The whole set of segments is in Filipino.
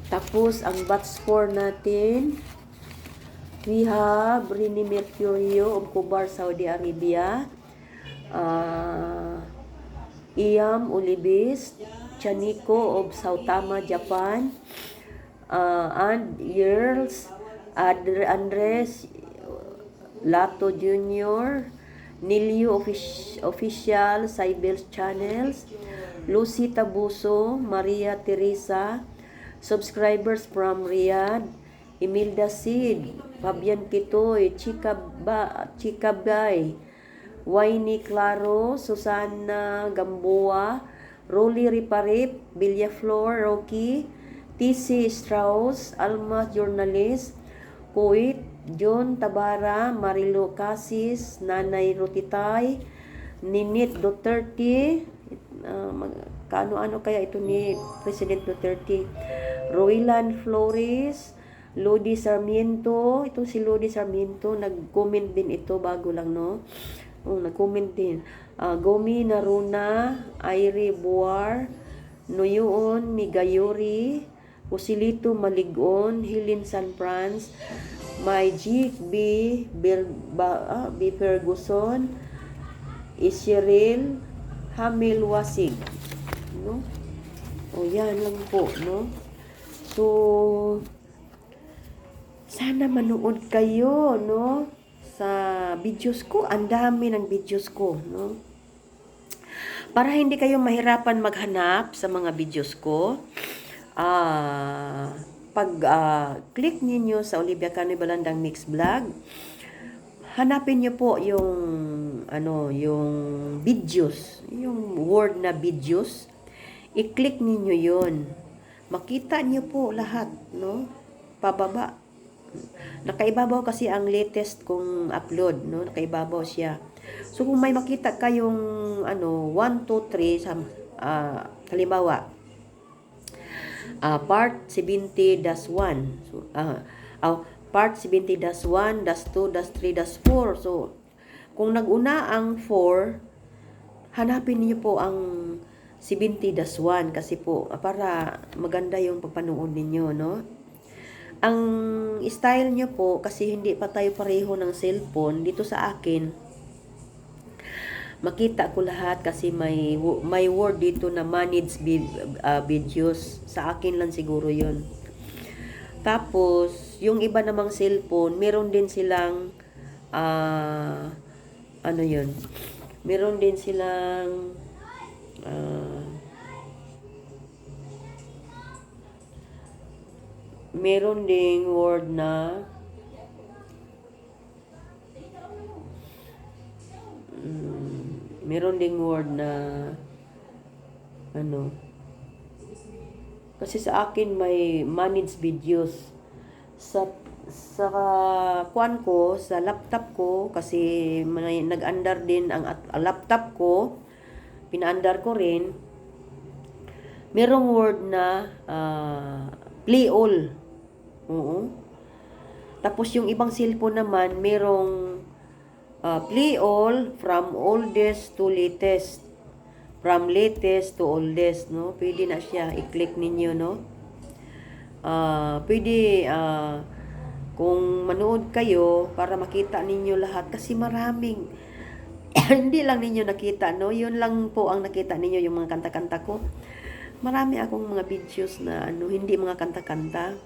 Tapos, ang batch 4 natin, we have Rini Mercurio of Kubar, Saudi Arabia. Iam Ulibis, Chaniko of Saitama, Japan. And Yearls, Andres Lato Jr., Nilio Official, Cybers Channels, Lucy Tabuso, Maria Teresa, subscribers from Riyadh, Imelda Sid, Fabian Kitoy, Chika Bay, Wayne Claro, Susana Gamboa, Rolly Riparip, Villaflor, Rocky, TC Strauss, Alma Journalist, Kuwait, John Tabara, Marilo Casis, Nanay Rotitay, Ninit Duterte, kaano-ano kaya ito ni President Duterte, Roilan Flores, Lodi Sarmiento, ito si Lodi Sarmiento, nag-comment din ito, bago lang, no? Nag-comment din. Gomi Naruna, Aire Buar, Noyoon Migayori, Usilito Maligon, Hilin San Franz, Magic B. Ferguson, Israel Hamil Wasig, no? Yan lang po, no? So, sana manood kayo, no? Sa videos ko, ang dami ng videos ko, no? Para hindi kayo mahirapan maghanap sa mga videos ko, pag click ninyo sa Olivia Canoy Balandang Mix Vlog, hanapin niyo po yung yung videos, yung word na videos, i-click ninyo yon. Makita niyo po lahat, no? Pababa. Nakaibabaw kasi ang latest kong upload, no? Nakaibabaw siya. So kung may makita kayong 1, 2, 3 sa halimbawa, part 70-1. So part 70-1, -2, -3, -4. So kung nag-una ang 4, hanapin niyo po ang 70-1 kasi po para maganda yung pagpanood ninyo, no? Ang style nyo po, kasi hindi pa tayo pareho ng cellphone, dito sa akin, makita ko lahat kasi may word dito na managed videos. Sa akin lang siguro yon. Tapos, yung iba namang cellphone, meron din silang, meron din silang, meron ding word na kasi sa akin may managed videos sa kuan ko, sa laptop ko, kasi nag-andar din ang laptop ko, pinaandar ko rin, merong word na play all. Tapos yung ibang cellphone naman, merong play all from oldest to latest. From latest to oldest, no? Pwede na siya. I-click ninyo, no? Pwede, kung manood kayo, para makita ninyo lahat. Kasi maraming, hindi lang ninyo nakita, no? Yun lang po ang nakita ninyo, yung mga kanta-kanta ko. Marami akong mga videos na hindi mga kanta-kanta.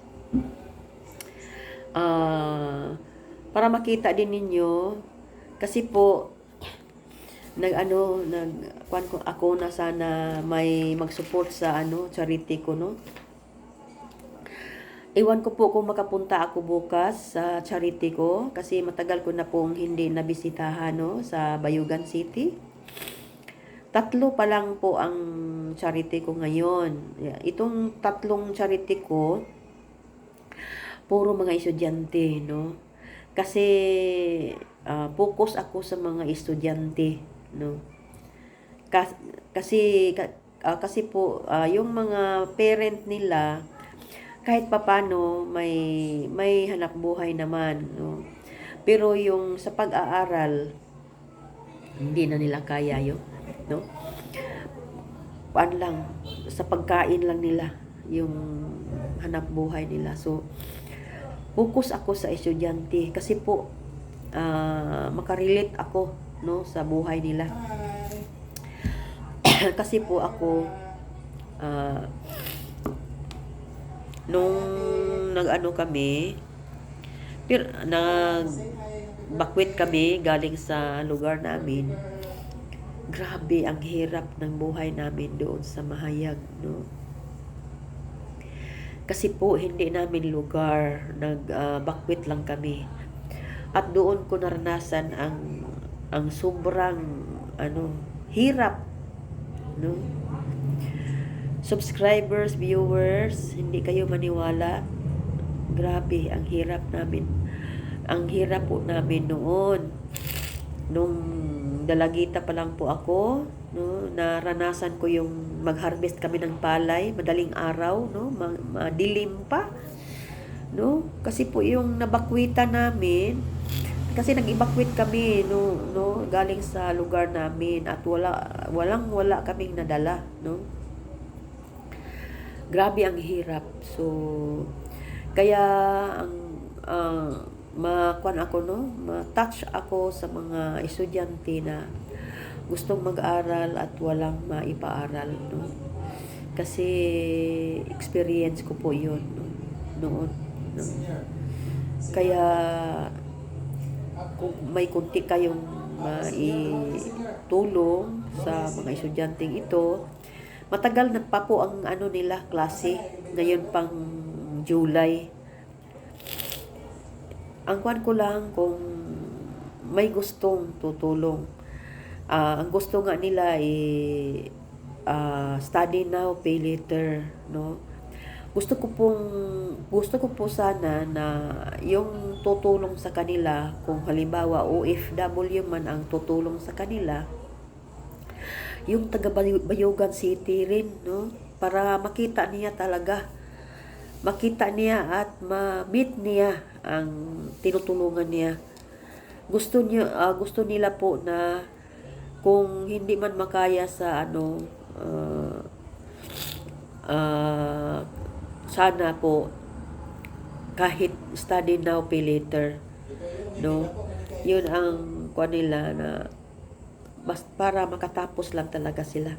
Para makita din ninyo, kasi po ako na sana may mag-support sa charity ko, no? Iwan ko po kung makapunta ako bukas sa charity ko, kasi matagal ko na pong hindi nabisitahan, no, sa Bayugan City. 3 pa lang po ang charity ko ngayon. Itong 3 charity ko, puro mga estudyante, no? Kasi focus ako sa mga estudyante, no? Kasi po yung mga parent nila kahit papano may hanap buhay naman, no? Pero yung sa pag-aaral, hindi na nila kaya yun, no? paan lang, sa pagkain lang nila yung hanap buhay nila. So, focus ako sa estudyante kasi po makarelate ako no sa buhay nila. Kasi po ako ah, nung nag-ano kami, nag-bakwit kami galing sa lugar namin. Grabe ang hirap ng buhay namin doon sa Mahayag, no? Kasi po hindi namin lugar, nag-bakwit lang kami. At doon ko naranasan ang sobrang hirap, no? Subscribers, viewers, hindi kayo maniwala. Grabe ang hirap namin. Ang hirap po namin noon. Nung dalagita pa lang po ako, no, naranasan ko yung mag-harvest kami ng palay, madaling araw, no, madilim pa, no, kasi po yung nabakwita namin, kasi nag-evacuate kami, no, galing sa lugar namin at wala kaming nadala, no. Grabe ang hirap. So, kaya ma-touch ako sa mga estudyante na gustong mag-aral at walang maipaaral, no? Kasi experience ko po yun, no? Noon, no? Kaya kung may kunti kayong maitulong sa mga estudyanteng ito, matagal na pa po ang nila klase, ngayon pang July. Ang kwan ko lang kung may gustong tutulong. Ang gusto nga nila study now, pay later, no? Gusto ko po sana na yung tutulong sa kanila, kung halimbawa OFW man ang tutulong sa kanila, yung taga Bayugan City rin, no? Para makita niya at ma-meet niya ang tinutulungan niya. Gusto nila po na kung hindi man makaya sa sana po kahit study now, pay later, no? Yun ang nila na para makatapos lang talaga sila.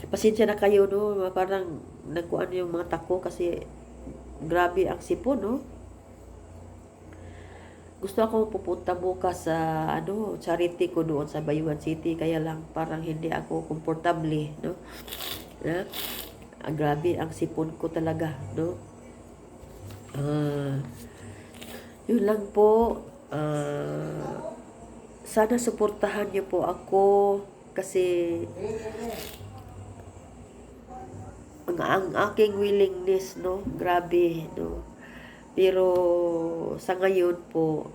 Pasensya na kayo, no? Parang nagkuan yung mga tako kasi grabe ang sipon, no? Gusto ako pupunta bukas sa charity ko doon sa Bayugan City, kaya lang parang hindi ako komportable, no? Grabe ang sipon ko talaga, no? Yun lang po. Sana suportahan niyo po ako kasi ang aking willingness, no, grabe, no. Pero sa ngayon po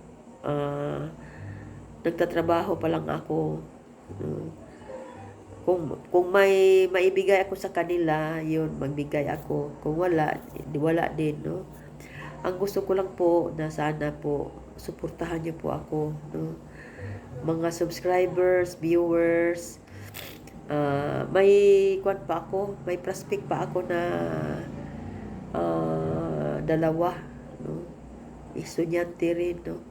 nagtatrabaho pa lang ako, no. Kung may maibigay ako sa kanila, yun, magbigay ako. Kung wala din, no. Ang gusto ko lang po na sana po suportahan niyo po ako, no. Mga subscribers, viewers, may prospect pa ako na dalawa, no. Estudyante rin, no.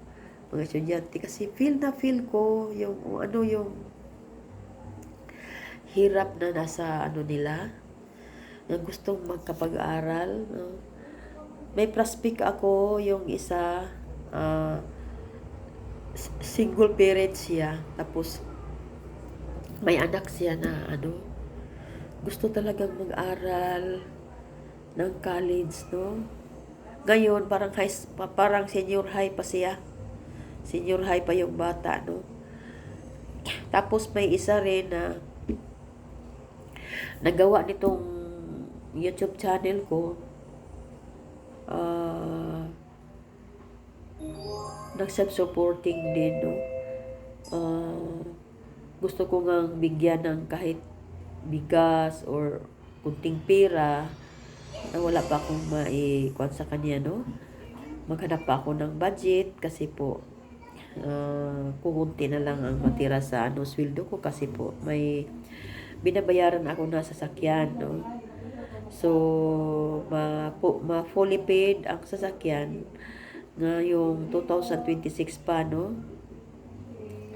Mga estudyante kasi feel ko yung yung hirap na nasa nila, na gustong magkapag-aral, no. May prospect ako, yung isa single parent siya, tapos may anak siya na gusto talagang mag-aral ng college, no. Ngayon parang senior high pa siya. Senior high pa yung bata, no. Tapos may isa rin na nagawa nitong YouTube channel ko. Nag-self-supporting din, no. Gusto ko ngang bigyan ng kahit bigas or kunting pera na wala pa akong maikuan sa kanya, no. Maghanap pa ako ng budget kasi po kukunti na lang ang matira sa sweldo ko kasi po may binabayaran ako na sasakyan, no? So, fully paid ang sasakyan ngayong 2026 pa, no?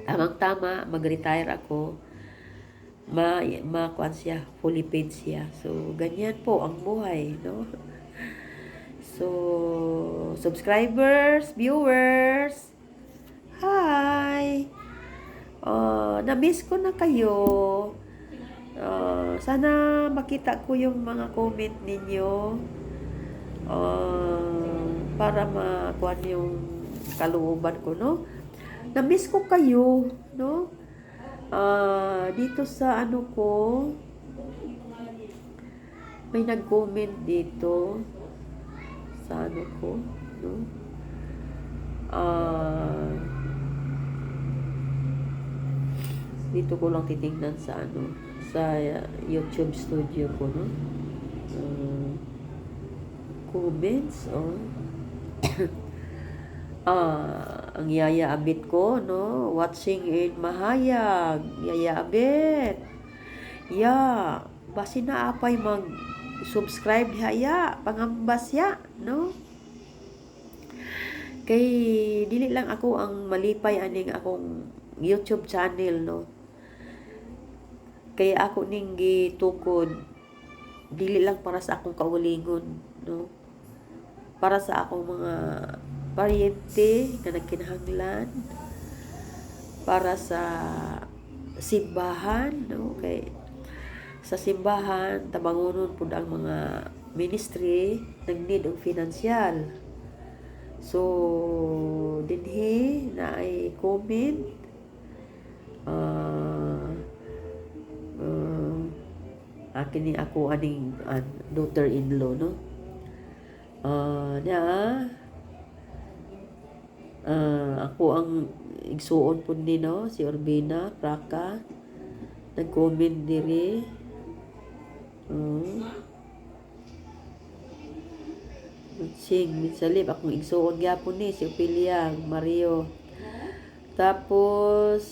Amang tama, mag-retire ako, kuan siya, fully paid siya. So, ganyan po ang buhay, no? So, subscribers, viewers, hi! Na-miss ko na kayo. Sana makita ko yung mga comment ninyo. Para makuha yung kalooban ko, no? Na-miss ko kayo, no? Dito sa ano ko, may nag-comment dito sa ano ko, no? Dito ko lang titingnan sa ano, sa YouTube studio ko, no? Comments, ang Yaya Abit ko, no? Watching in Mahayag. Yaya Abit. Basi na apay mag-subscribe haya. Pangambas ya, no? Kay dili lang ako ang malipay aning akong YouTube channel, no? Kaya ako ning gitukod dili lang para sa akong kaulingon, no? Para sa akong mga paryente na nagkinahanglan, para sa simbahan, no? Kay sa simbahan tabangonon pud ang mga ministry nag-need og financial. So dinhi na ay comment akin ni ako aning daughter-in-law, no? Ako ang igsuon po ni, no? Si Urbina Praka nag-comment diri. Sing minsalib akong igsuon gyapon ni si Ophelia Mario. Tapos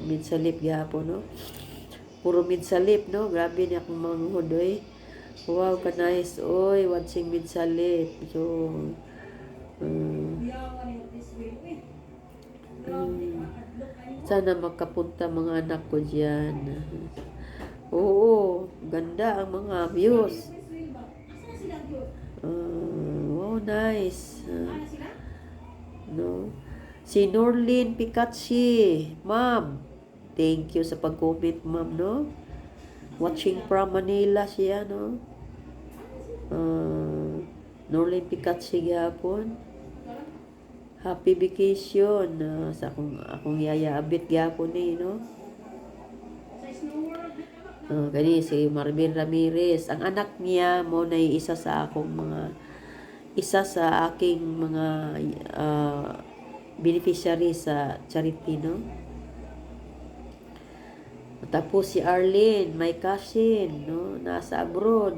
minsalib gyapon, no? Puro minsalib, no? Grabe ni akong manghud, oy. Wow, ka nice, oy, watching minsalib. So sana makapunta mga anak ko diyan. Oo, ganda ang mga views. Wow, nice. No? Si Norlin Picachi, ma'am. Thank you sa pag-comment, ma'am, no? Watching from Manila siya, no? Norlin Picachi gyapon. Happy vacation sa akong Yaya Abit gyapon ni, no? Gani si Marvin Ramirez, ang anak niya mo na isa sa aking mga beneficiary sa charity, no? Tapos si Arlene, my cousin, no? Nasa abroad.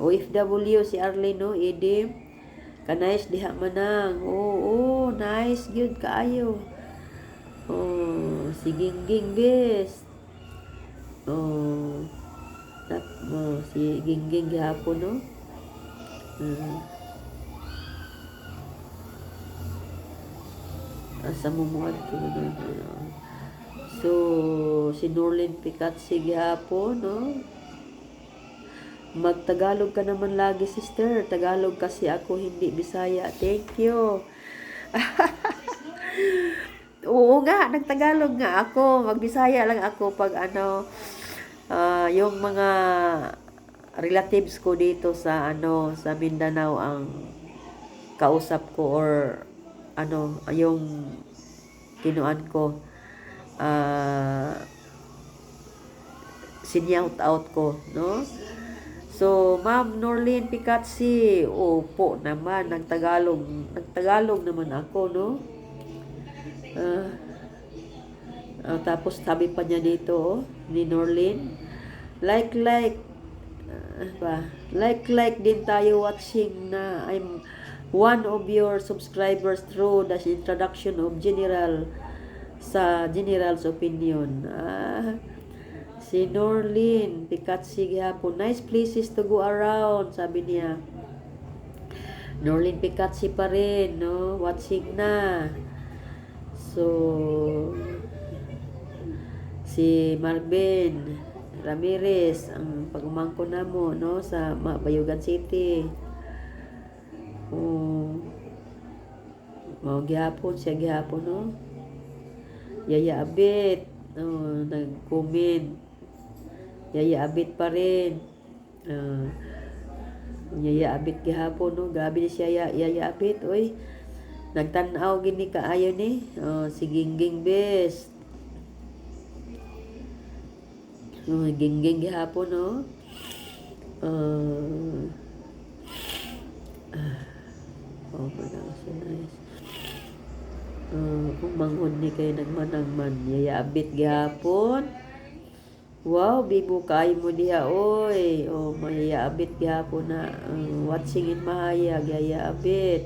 OFW si Arlene, no? Edim. Kanais diha manang. Oo, nice, good kaayo. Si Gingging best. Si Gingging gihapon, no? Asa mo mo adto, no? So, si Norlin Picachi gihapon, no? Magtagalog ka naman lagi, sister. Tagalog kasi ako, hindi Bisaya. Thank you. Oo nga, nagtagalog nga ako. Magbisaya lang ako pag yung mga relatives ko dito sa sa Mindanao ang kausap ko, or yung kinuan ko, sinyout out ko, no? So, Ma'am Norlin Picachi, opo naman, nagtagalog naman ako, no? Tapos sabi pa niya dito, ni Norlin, like din tayo watching na I'm one of your subscribers through the introduction of General sa general's opinion. Si Norlin Picatsi gihapon, nice places to go around, sabi niya. Norlin Picatsi pa rin, no? Watching na. So, si Marvin Ramirez, ang pagumangko na mo, no? Sa Bayugan City. Mao gihapon siya gihapon, no? Yaya Abit, nag-comment. Yaya Abit pa rin. Yaya Abit gihapon, no? Grabe ni siya, Yaya Abit, oy. Nagtanaw gini kaayo ni. Si Gingging Best. Gingging gihapon, no? Oh, manang so nice. Kung manghod ni kayo nagmanangman, Yaya Abit gihapon. Wow, bibo kayo mo diha, oy. Yaya Abit gihapon na watching in mahayag, Yaya Abit.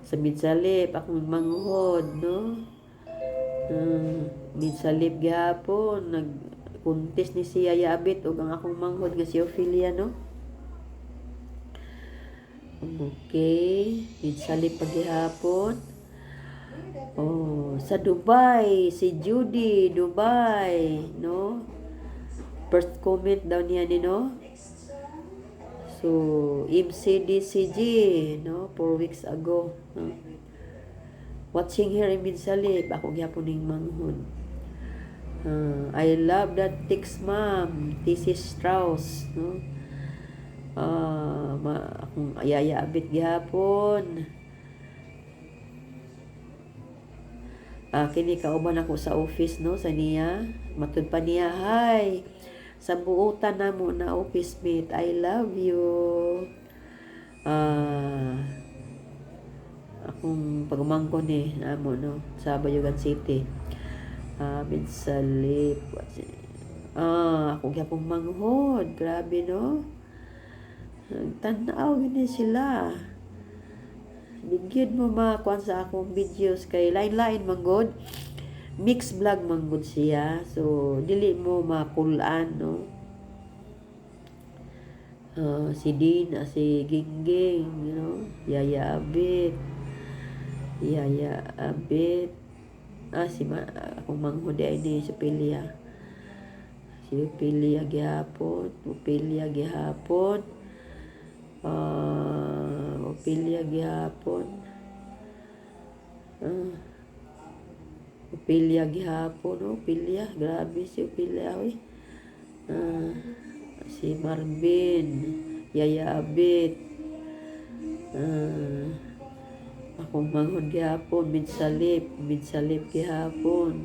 Sa Midsalip, akong manghod, no? Midsalip gihapon, nagpuntis ni si Yaya Abit ug ang akong manghod nga si Ophelia, no? Okay, Midsalip paghihapon. Sa Dubai, si Judy, Dubai, no? First comment daw niya ni, no? So, MCDCG, no? 4 weeks ago, no? Watching here in Midsalip, ako gyapon ning manghod. I love that text, ma'am. This is Strauss, no? Akong Yaya Abit gihapon. Kini kauban ako sa office, no, sa niya. Matud pa niya, hi. Sa buutan na mo na office mate, I love you. Akong pagumangko ni namo, no, sa Bayugan City. Midsalip. Ako gyapon manghod. Grabe, no? Tanaw gini sila. Bigyan mo makuan sa akong videos kay lain-lain manggod. Mix vlog manggod siya. So, dili mo mapulaan, no? Si Dina, si Gingging, you know? Yaya Abit. Yaya Abit. Akong manghod ay ni si Ophelia. Si Ophelia gihapon. Ophelia gihapon. Ophelia gihapon. Ophelia gihapon, Ophelia. Grabe si Ophelia, oy. Si Marvin, Yaya Abit. Akong manghod gihapon, Midsalip gihapon.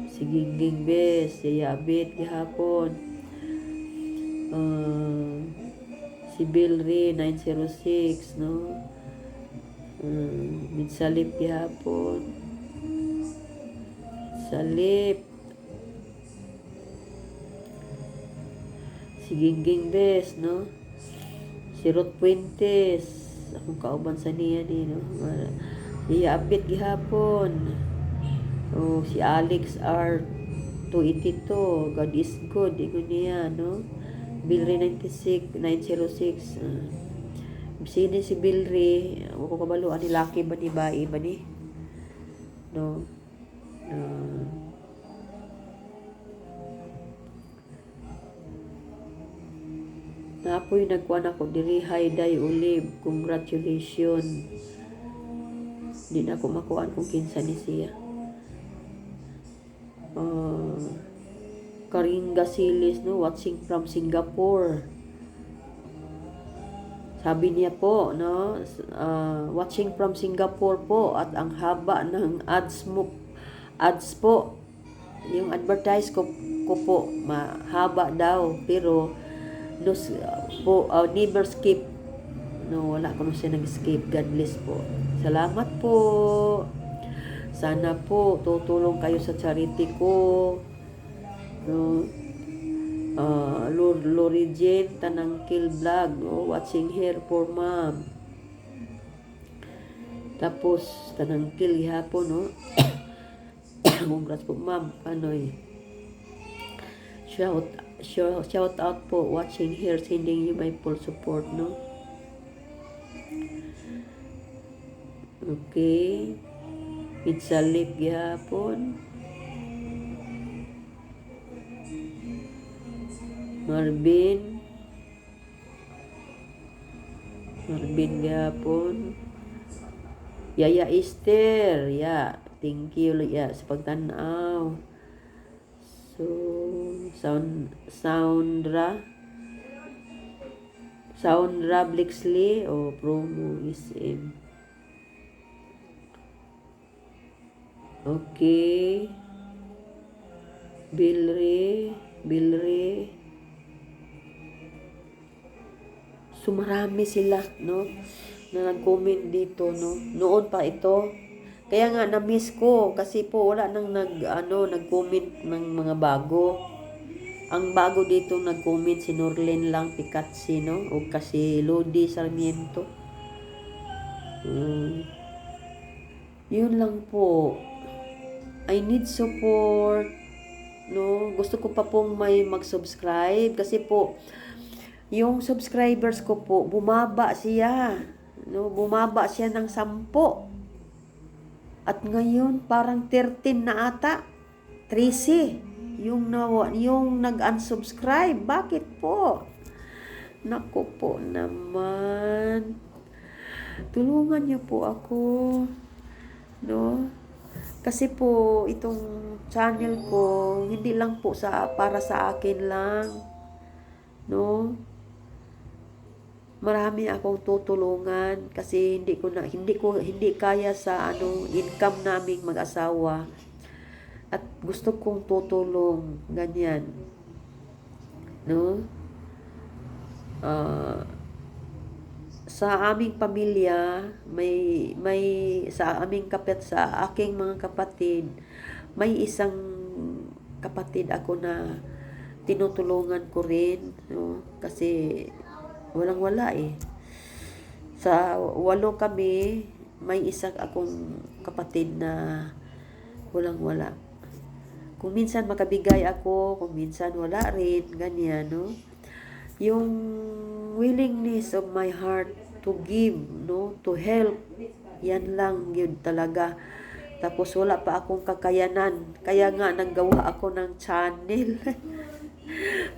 Si Gingging Best, Yaya Abit gihapon. Si Bilry 906, no? Midsalip gihapon. Salip. Si Gingging Best, no? Si Ruth Puentes, akong kauban sa niya ni, no? Yaya Abit gihapon. Si Alex R 282, God is good, ingon niya, no? Bilry 906. Sino si Bilry? Ako ko kabalo, ani laki ba ni bae ba ni? No? Napoy nagkuhan ako diri, Hayday Olive. Congratulations. Di na ako makuhaan kung kinsa ni siya. Karinga Silis, no, watching from Singapore. Sabi niya po, no, watching from Singapore po, at ang haba ng ads po. Yung advertise ko po, mahaba daw, pero never skip. No, wala ko siya nag-skip. God bless po. Salamat po. Sana po tutulong kayo sa charity ko. No, Lori Jane Tanangkil Vlog, no? Watching here for ma'am. Tapos tanang kill gihapon no. Congrats po ma'am. Panoy. Shout shout out po watching here, sending you my full support no. Okay. Pizza lip gihapon. Marvin gihapon. Yaya Esther, ya. Thank you ya sa pagtanaw. So, Soundra Blixley o promo SM. Okay. Bilre. So marami sila, no? Na nag-comment dito, no? Noon pa ito. Kaya nga na-miss ko kasi po wala nang nag-comment ng mga bago. Ang bago dito nag-comment si Norlen lang Picatsi, no? O kasi Lodi Sarmiento. Yun lang po. I need support, no? Gusto ko pa pong may mag-subscribe kasi po yung subscribers ko po bumaba siya, no? Bumaba siya ng 10. At ngayon parang 13 na ata. 13 yung nag-unsubscribe. Bakit po? Naku po naman. Tulungan niyo po ako, no? Kasi po itong channel ko hindi lang po para sa akin lang, no? Marami akong tutulungan kasi hindi kaya sa income naming mag-asawa at gusto kong tutulong ganyan, no? Sa aming pamilya may sa aking mga kapatid, may isang kapatid ako na tinutulungan ko rin, no? Kasi walang-wala eh. Sa 8 kami, may isa akong kapatid na walang-wala. Kung minsan makabigay ako, kung minsan wala rin, ganyan, no? Yung willingness of my heart to give, no? To help, yan lang yun talaga. Tapos wala pa akong kakayanan. Kaya nga naggawa ako ng channel.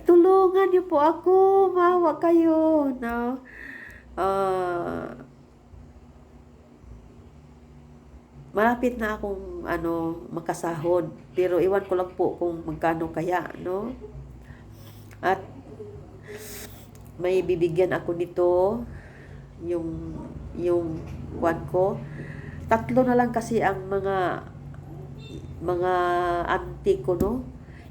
Tulungan niyo po ako, maawa kayo, no? Malapit na akong makasahod, pero iwan ko lang po kung magkano kaya, no? At may bibigyan ako nito, yung kwan ko. 3 na lang kasi ang mga auntie ko, no?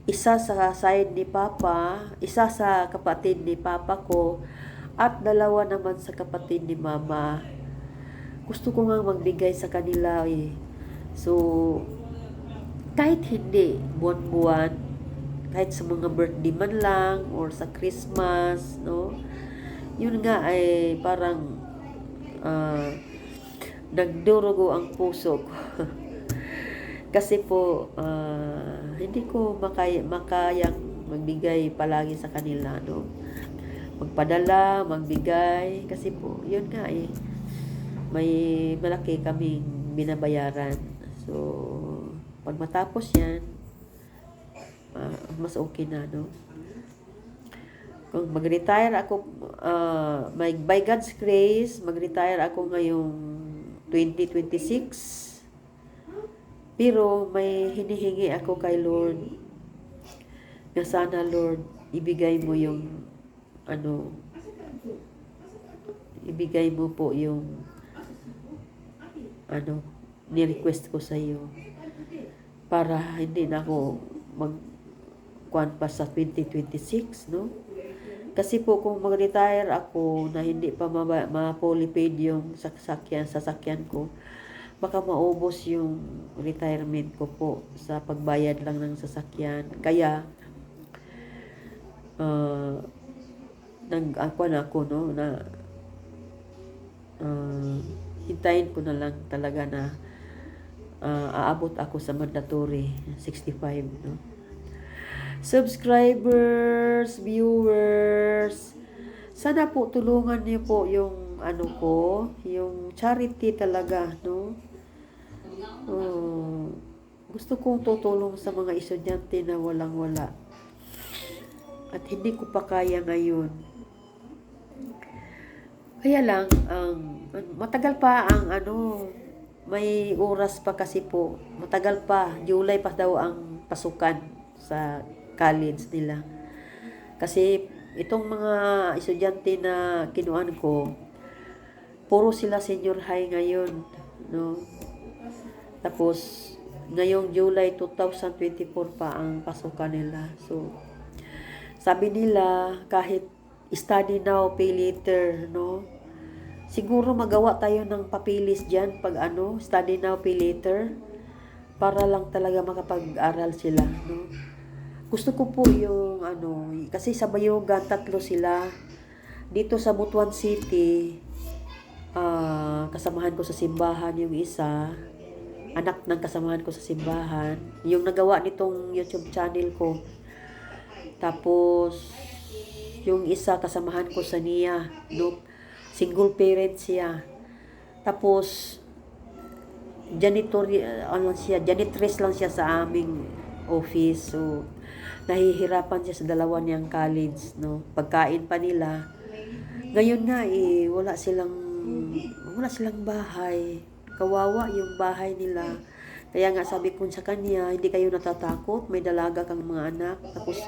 Isa sa side ni Papa, isa sa kapatid ni Papa ko, at 2 naman sa kapatid ni Mama. Gusto ko nga magbigay sa kanila eh. So, kahit hindi buwan-buwan, kahit sa mga birthday man lang or sa Christmas, no? Yun nga ay parang nagdurugo ang puso ko. Kasi po hindi ko makayang magbigay palagi sa kanila, no? Magpadala, magbigay kasi po yun nga eh, may malaki kaming binabayaran. So pag matapos yan, mas okay na, no? Kung mag-retire ako, by God's grace, mag-retire ako ngayong 2026. Pero may hinihingi ako kay Lord na sana, Lord, ibigay mo yung ibigay mo po yung ni-request ko sa iyo para hindi na ako magkuan pa sa 2026, no? Kasi po kung mag-retire ako na hindi pa ma-fully paid yung sasakyan ko, baka maubos yung retirement ko po sa pagbayad lang ng sasakyan. Kaya nag-akuan ako, no, na hintayin ko na lang talaga na aabot ako sa mandatory 65, no? Subscribers, viewers, sana po tulungan niyo po yung ano ko, yung charity talaga, no? Gusto kong tutulong sa mga estudyante na walang-wala. At hindi ko pa kaya ngayon. Kaya lang, matagal pa ang may oras pa kasi po. Matagal pa, July pa daw ang pasukan sa college nila. Kasi itong mga estudyante na kinuan ko, puro sila senior high ngayon, no? Tapos ngayong July 2024 pa ang pasukan nila. So sabi nila kahit study now, pay later, no? Siguro magawa tayo ng papilis diyan pag study now, pay later, para lang talaga makapag-aral sila, no? Gusto ko po yung kasi sa Bayugan, 3 sila. Dito sa Butuan City, kasamahan ko sa simbahan yung isa, anak ng kasamahan ko sa simbahan, yung nagawa nitong YouTube channel ko. Tapos yung isa kasamahan ko sa niya, no? Single parent siya. Tapos janitress lang siya sa aming office. So nahihirapan siya sa dalawa niyang college, no? Pagkain pa nila. Ngayon nga wala silang bahay. Kawawa yung bahay nila. Kaya nga sabi ko sa kanya, hindi kayo natatakot, may dalaga kang mga anak. Tapos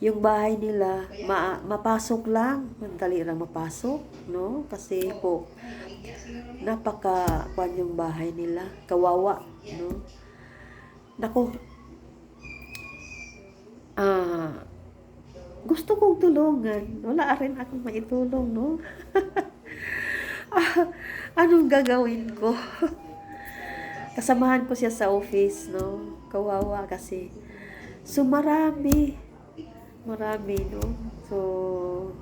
yung bahay nila, mapasok lang, madali lang mapasok, no? Kasi po napaka-kwan yung bahay nila, kawawa, no? Nako, gusto kong tulungan, wala rin akong maitulong, no? Anong gagawin ko? Kasamahan ko siya sa office, no? Kawawa kasi. So, marami, no? So,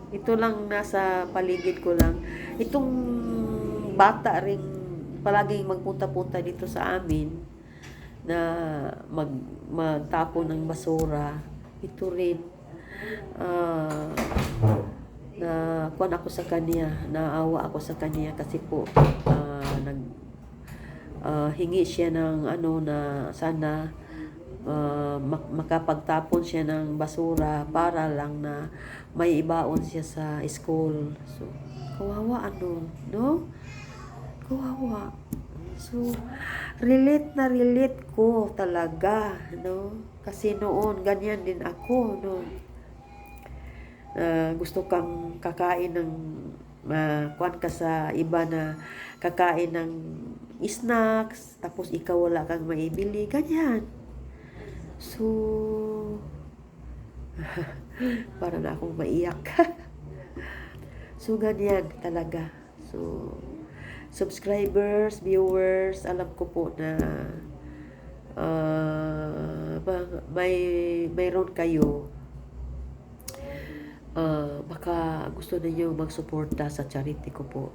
ito lang nasa paligid ko lang. Itong bata ring palaging magpunta-punta dito sa amin na magtapon ng basura. Ito rin. Na kuwan ako sa kanya, naawa ako sa kanya kasi po hingi siya ng na sana makapagtapon siya ng basura para lang na may ibaon siya sa school. So kawawa no? Kawawa. So relate ko talaga, no? Kasi noon ganyan din ako, no? Gusto kang kakain ng kuwan ka sa iba na kakain ng snacks, tapos ikaw wala kang maibili, ganyan. So para na akong maiyak. So ganyan talaga. So subscribers, viewers, alam ko po na mayroon kayo baka gusto niyo magsuporta sa charity ko po.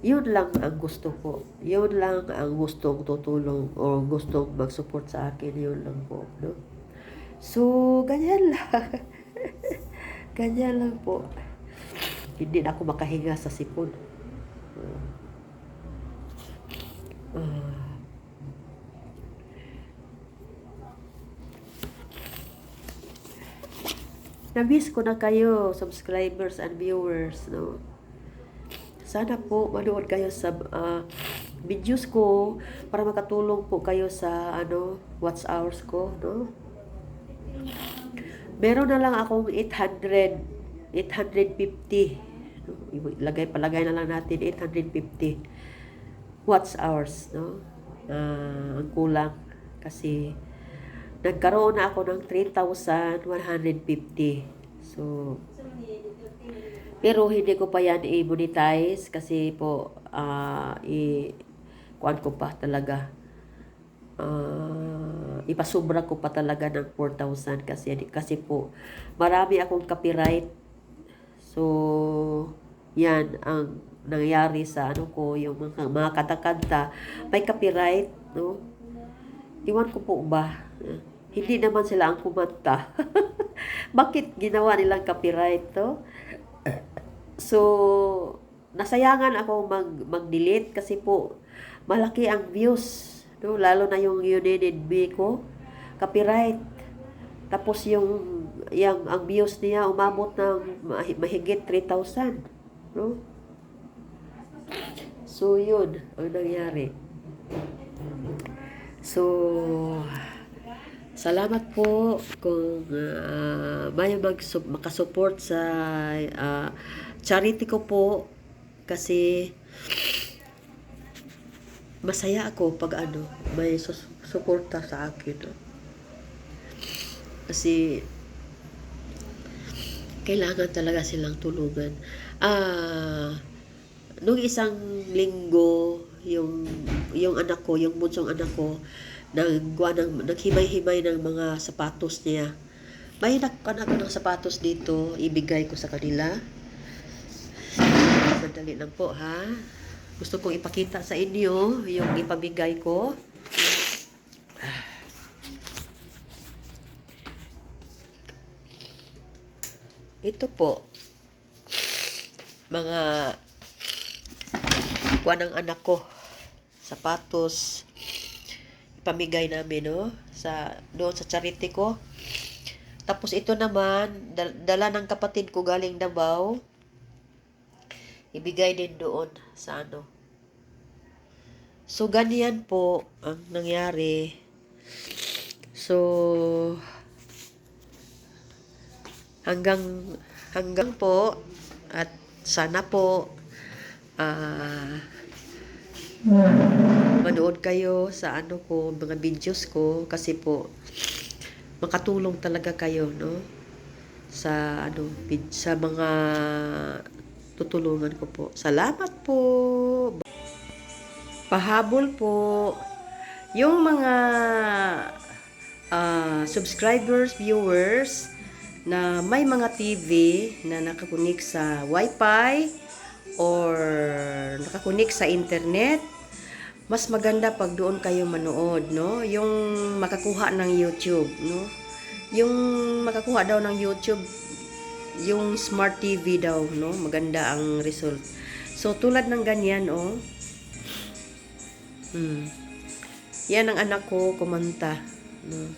Yun lang ang gusto ko. Yun lang ang gustong tutulong o gustong mag-support sa akin. Yun lang po, no? So, ganyan lang. Ganyan lang po. Hindi na ako makahinga sa sipon. Na-miss ko na kayo, subscribers and viewers, no? Sana po manood kayo sa videos ko para makatulong po kayo sa watch hours ko, no? Meron na lang akong 850. Palagay na lang natin 850 watch hours, no? Ang kulang kasi nagkaroon na ako ng 3,150. So pero hindi ko pa yan i-monetize kasi po kuan ko pa talaga. Ipasubra ko pa talaga ng 4,000 kasi po marami akong copyright. So Yan ang nangyari sa ano ko, yung mga kanta-kanta, may copyright, no? Iwan ko po ba? Hindi naman sila ang kumanta. Bakit ginawa nilang copyright to? So, nasayangan ako mag-delete kasi po malaki ang views, no? Lalo na yung You Needed Me ko, copyright. Tapos yung ang views niya umabot ng mahigit 3,000, no? So, yun ang nangyari. So, salamat po kung may makasupport sa charity ko po, kasi masaya ako pag may suporta sa akin, no? Kasi kailangan talaga silang tulungan. Nung isang linggo, yung anak ko, yung bunsong anak ko, naghimay-himay ng mga sapatos niya. May nagkanak ko ng sapatos dito, ibigay ko sa kanila. Sandali lang po, ha. Gusto kong ipakita sa inyo yung ipamigay ko. Ito po, mga kuha ng anak ko, sapatos, ipamigay namin, no? Doon sa charity ko. Tapos ito naman, dala ng kapatid ko galing Davao, ibigay din doon sa ano. So, ganyan po ang nangyari. So, hanggang po, at sana po manood kayo sa ano ko, mga videos ko, kasi po makatulong talaga kayo, no, sa sa mga tutulungan ko po. Salamat po. Pahabol po yung mga subscribers, viewers na may mga TV na nakakunik sa Wi-Fi or nakakunik sa internet. Mas maganda pag doon kayo manood, no? Yung makakuha ng YouTube, no? Yung makakuha daw ng YouTube, yung Smart TV daw, no? Maganda ang result. So, tulad ng ganyan, oh. Yan ang anak ko kumanta, no?